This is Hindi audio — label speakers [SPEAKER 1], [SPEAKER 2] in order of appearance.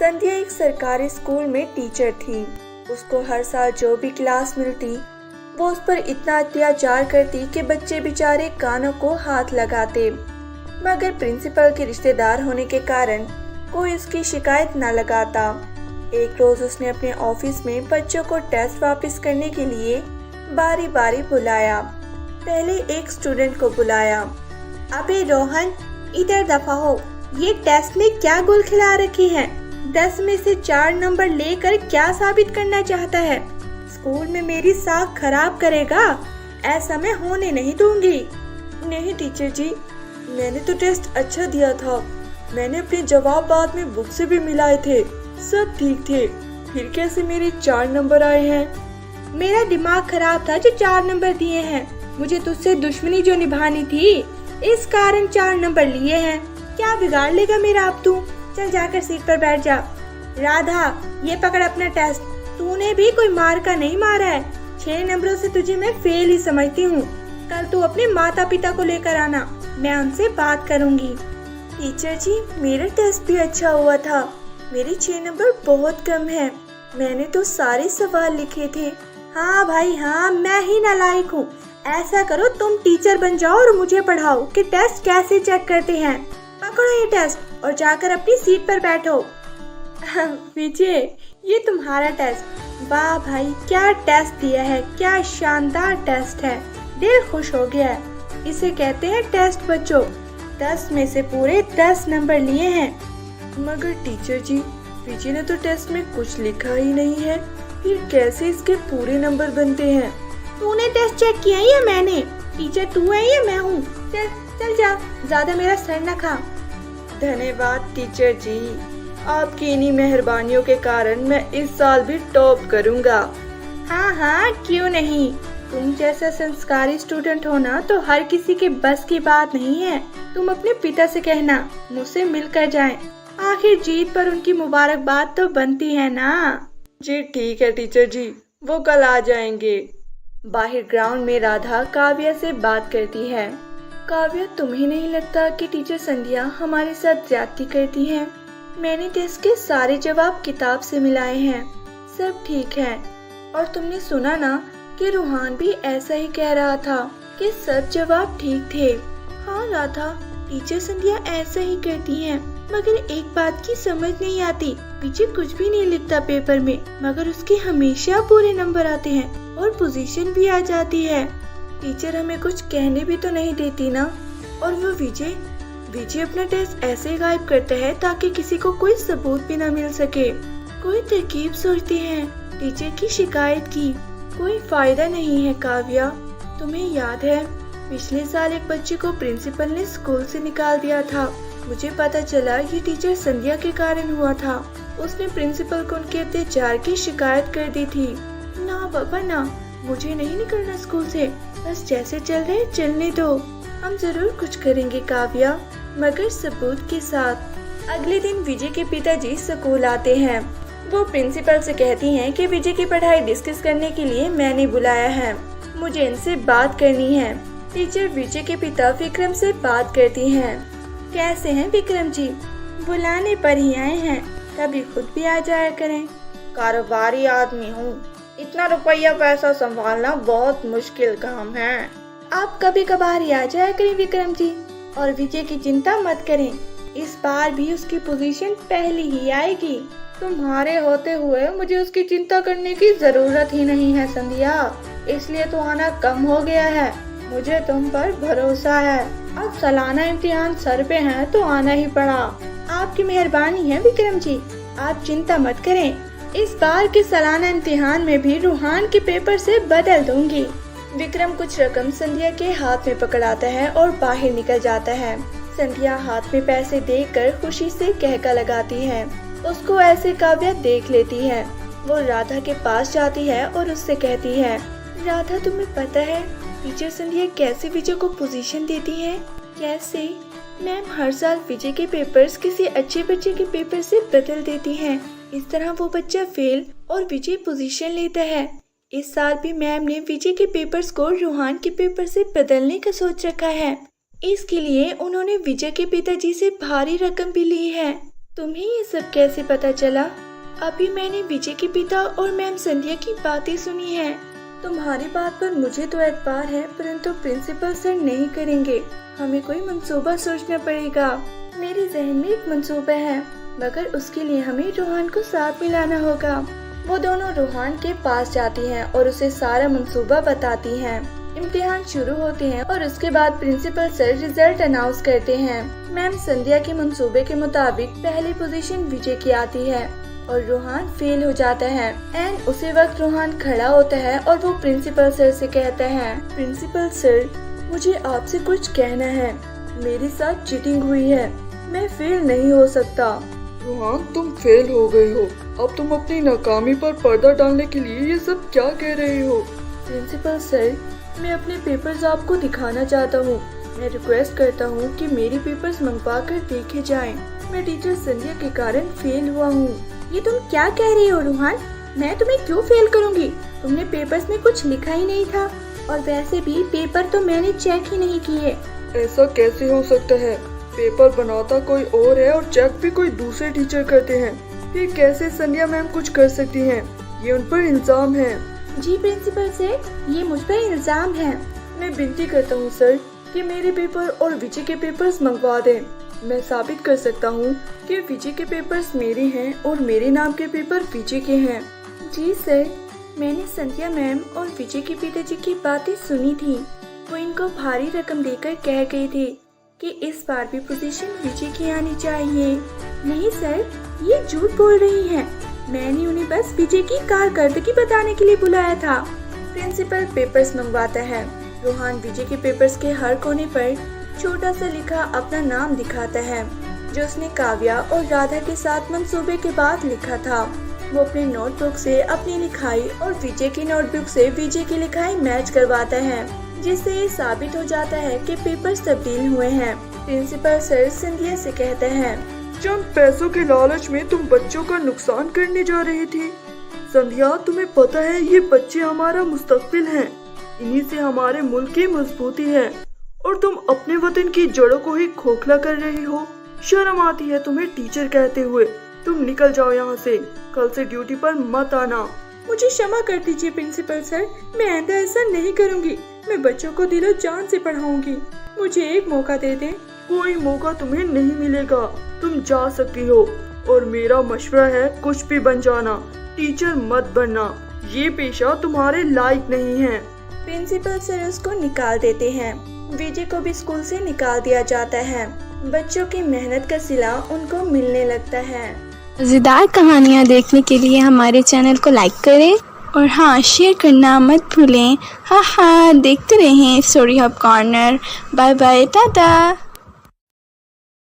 [SPEAKER 1] संध्या एक सरकारी स्कूल में टीचर थी। उसको हर साल जो भी क्लास मिलती वो उस पर इतना अत्याचार करती कि बच्चे बेचारे कानों को हाथ लगाते, मगर प्रिंसिपल के रिश्तेदार होने के कारण कोई उसकी शिकायत न लगाता। एक रोज उसने अपने ऑफिस में बच्चों को टेस्ट वापस करने के लिए बारी बारी बुलाया। पहले एक स्टूडेंट को बुलाया।
[SPEAKER 2] अबे रोहन, इधर दफा हो। ये टेस्ट में क्या गुल खिला रखी है? 10 में से 4 नंबर लेकर क्या साबित करना चाहता है? स्कूल में मेरी साख खराब करेगा? ऐसा मैं होने नहीं दूंगी।
[SPEAKER 1] नहीं टीचर जी, मैंने तो टेस्ट अच्छा दिया था। मैंने अपने जवाब बाद में बुक से भी मिलाए थे, सब ठीक थे। फिर कैसे मेरे 4 नंबर आए हैं?
[SPEAKER 2] मेरा दिमाग खराब था जो 4 नंबर दिए हैं। मुझे तुझसे दुश्मनी जो निभानी थी, इस कारण 4 नंबर लिए हैं। क्या बिगाड़ लेगा मेरा अब तू? चल जाकर सीट पर बैठ जा। राधा, ये पकड़ अपना टेस्ट। तूने भी कोई मार का नहीं मारा है। 6 नंबरों से तुझे मैं फेल ही समझती हूँ। कल तू अपने माता पिता को लेकर आना, मैं उनसे बात करूँगी।
[SPEAKER 1] टीचर जी, मेरा टेस्ट भी अच्छा हुआ था। मेरे 6 नंबर बहुत कम है। मैंने तो सारे सवाल लिखे थे।
[SPEAKER 2] हाँ भाई हाँ, मैं ही नालायक हूँ। ऐसा करो, तुम टीचर बन जाओ और मुझे पढ़ाओ कि टेस्ट कैसे चेक करते हैं। पकड़ो ये टेस्ट और जाकर अपनी सीट पर बैठो। विजय, ये तुम्हारा टेस्ट। वाह भाई, क्या टेस्ट दिया है, क्या शानदार टेस्ट है। दिल खुश हो गया है। इसे कहते हैं टेस्ट बच्चों। 10 में से पूरे 10 नंबर लिए हैं।
[SPEAKER 1] मगर टीचर जी, विजय ने तो टेस्ट में कुछ लिखा ही नहीं है, फिर कैसे इसके पूरे नंबर बनते हैं?
[SPEAKER 2] तूने टेस्ट चेक किया या मैंने? टीचर तू है या मैं हूँ? चल चल जा, ज्यादा मेरा सर न खा।
[SPEAKER 1] धन्यवाद टीचर जी, आपकी इन्हीं मेहरबानियों के कारण मैं इस साल भी टॉप करूँगा।
[SPEAKER 2] हाँ हाँ, क्यों नहीं। तुम जैसा संस्कारी स्टूडेंट होना तो हर किसी के बस की बात नहीं है। तुम अपने पिता से कहना मुझसे मिलकर जाएं। आखिर जीत पर उनकी मुबारकबाद तो बनती है ना।
[SPEAKER 1] जी ठीक है टीचर जी, वो कल आ जाएंगे। बाहर ग्राउंड में राधा काव्या से बात करती है। काव्या, तुम्हें नहीं लगता कि टीचर संध्या हमारे साथ ज्यादती करती है? मैंने टेस्ट के सारे जवाब किताब से मिलाए हैं, सब ठीक है। और तुमने सुना ना कि रूहान भी ऐसा ही कह रहा था कि सब जवाब ठीक थे। हाँ राधा, टीचर संध्या ऐसा ही करती हैं, मगर एक बात की समझ नहीं आती। पीछे कुछ भी नहीं लिखता पेपर में, मगर उसके हमेशा पूरे नंबर आते हैं और पोजीशन भी आ जाती है। टीचर हमें कुछ कहने भी तो नहीं देती ना। और वो विजय अपना टेस्ट ऐसे गायब करता है ताकि किसी को कोई सबूत भी ना मिल सके। कोई तरकीब सोचते हैं टीचर की शिकायत की, कोई फायदा नहीं है। काव्या, तुम्हें याद है पिछले साल एक बच्चे को प्रिंसिपल ने स्कूल से निकाल दिया था। मुझे पता चला ये टीचर संध्या के कारण हुआ था। उसने प्रिंसिपल को उनके अत्याचार की शिकायत कर दी थी। ना बाबा ना, मुझे नहीं निकलना स्कूल से। बस जैसे चल रहे चलने दो। हम जरूर कुछ करेंगे काव्या, मगर सबूत के साथ। अगले दिन विजय के पिताजी स्कूल आते हैं। वो प्रिंसिपल से कहती हैं कि विजय की पढ़ाई डिस्कस करने के लिए मैंने बुलाया है, मुझे इनसे बात करनी है। टीचर विजय के पिता विक्रम से बात करती हैं। कैसे हैं विक्रम जी? बुलाने पर ही आए हैं, कभी खुद भी आ जाया करें।
[SPEAKER 3] कारोबारी आदमी हूँ, इतना रुपया पैसा संभालना बहुत मुश्किल काम है।
[SPEAKER 2] आप कभी कभार ही आ जाया करें विक्रम जी, और विजय की चिंता मत करें। इस बार भी उसकी पोजीशन पहली ही आएगी।
[SPEAKER 3] तुम्हारे होते हुए मुझे उसकी चिंता करने की जरूरत ही नहीं है संध्या, इसलिए तो आना कम हो गया है। मुझे तुम पर भरोसा है। अब सालाना इम्तिहान सर पे है तो आना ही पड़ा।
[SPEAKER 2] आपकी मेहरबानी है विक्रम जी, आप चिंता मत करें। इस बार के सालाना इम्तिहान में भी रूहान के पेपर से बदल दूंगी।
[SPEAKER 1] विक्रम कुछ रकम संध्या के हाथ में पकड़ाता है और बाहर निकल जाता है। संध्या हाथ में पैसे देखकर खुशी से कहका लगाती है। उसको ऐसे काव्या देख लेती है। वो राधा के पास जाती है और उससे कहती है, राधा तुम्हें पता है टीचर संध्या कैसे विजय को पोजीशन देती है? कैसे? मैम हर साल विजय के पेपर्स किसी अच्छे बच्चे के पेपर से बदल देती हैं। इस तरह वो बच्चा फेल और विजय पोजीशन लेता है। इस साल भी मैम ने विजय के पेपर्स को रूहान के पेपर से बदलने का सोच रखा है। इसके लिए उन्होंने विजय के पिताजी से भारी रकम भी ली है। तुम्हें ये सब कैसे पता चला? अभी मैंने विजय के पिता और मैम संध्या की बातें सुनी है। तुम्हारी बात पर मुझे तो एतबार है, परंतु प्रिंसिपल सर नहीं करेंगे। हमें कोई मंसूबा सोचना पड़ेगा। मेरे जहन में एक मंसूबा है, मगर उसके लिए हमें रोहान को साथ मिलाना होगा। वो दोनों रोहान के पास जाती हैं और उसे सारा मंसूबा बताती हैं। इम्तिहान शुरू होते हैं और उसके बाद प्रिंसिपल सर रिजल्ट अनाउंस करते हैं। मैम संध्या के मंसूबे के मुताबिक पहली पोजीशन विजय की आती है और रोहान फेल हो जाता है। एंड उसी वक्त रोहान खड़ा होता है और वो प्रिंसिपल सर से कहता है, प्रिंसिपल सर, मुझे आपसे कुछ कहना है। मेरे साथ चीटिंग हुई है, मैं फेल नहीं हो सकता।
[SPEAKER 4] रोहान, तुम फेल हो गए हो। अब तुम अपनी नाकामी पर पर्दा डालने के लिए ये सब क्या कह रहे हो?
[SPEAKER 1] प्रिंसिपल सर, मैं अपने पेपर्स आपको दिखाना चाहता हूँ। मैं रिक्वेस्ट करता हूँ कि मेरे पेपर्स मंगवा कर देखे जाएं। मैं टीचर संध्या के कारण फेल हुआ हूँ।
[SPEAKER 2] ये तुम क्या कह रही हो रोहान? मैं तुम्हें क्यों फेल करूँगी? तुमने पेपर्स में कुछ लिखा ही नहीं था, और वैसे भी पेपर तो मैंने चेक ही नहीं किए।
[SPEAKER 4] ऐसा कैसे हो सकता है? पेपर बनाता कोई और है और चेक भी कोई दूसरे टीचर करते हैं। फिर कैसे संध्या मैम कुछ कर सकती हैं? ये उन पर इल्जाम है।
[SPEAKER 2] जी प्रिंसिपल सर, ये मुझ पर इल्जाम है।
[SPEAKER 1] मैं विनती करता हूँ सर कि मेरे पेपर और विजय के पेपर्स मंगवा दें। मैं साबित कर सकता हूँ कि विजय के पेपर्स मेरे हैं और मेरे नाम के पेपर विजय के हैं। जी सर, मैंने संध्या मैम और विजय के पिताजी की बातें सुनी थी। वो इनको भारी रकम देकर कह गई थी कि इस बार भी पोजीशन विजय की आनी चाहिए।
[SPEAKER 2] नहीं सर, ये झूठ बोल रही हैं। मैंने उन्हें बस विजय की कारकर्दगी बताने के लिए बुलाया था।
[SPEAKER 1] प्रिंसिपल पेपर्स मंगवाता है। रोहान विजय के पेपर्स के हर कोने पर छोटा सा लिखा अपना नाम दिखाता है, जो उसने काव्या और राधा के साथ मंसूबे के बाद लिखा था। वो अपने नोटबुक से अपनी लिखाई और विजय की नोटबुक से विजय की लिखाई मैच करवाता है, जिससे ये साबित हो जाता है कि पेपर्स तब्दील हुए हैं। प्रिंसिपल सर संध्या से कहते हैं,
[SPEAKER 4] चंद पैसों के लालच में तुम बच्चों का नुकसान करने जा रही थी। संध्या, तुम्हें पता है ये बच्चे हमारा मुस्तकबिल हैं। इन्हीं से हमारे मुल्क की मजबूती है, और तुम अपने वतन की जड़ों को ही खोखला कर रही हो। शर्म आती है तुम्हें टीचर कहते हुए। तुम निकल जाओ यहाँ से। कल से ड्यूटी पर मत आना।
[SPEAKER 2] मुझे क्षमा कर दीजिए प्रिंसिपल सर, मैं आइंदा ऐसा नहीं करूँगी। मैं बच्चों को दिलो जान से पढ़ाऊंगी। मुझे एक मौका दे दें।
[SPEAKER 4] कोई मौका तुम्हें नहीं मिलेगा। तुम जा सकती हो, और मेरा मशवरा है कुछ भी बन जाना, टीचर मत बनना। ये पेशा तुम्हारे लायक नहीं है।
[SPEAKER 1] प्रिंसिपल सर उसको निकाल देते हैं। विजय को भी स्कूल से निकाल दिया जाता है। बच्चों की मेहनत का सिला उनको मिलने लगता है।
[SPEAKER 5] मज़ेदार कहानियाँ देखने के लिए हमारे चैनल को लाइक करें, और हाँ, शेयर करना मत भूलें। हाँ, देखते रहें story hub corner. Bye bye, Tata.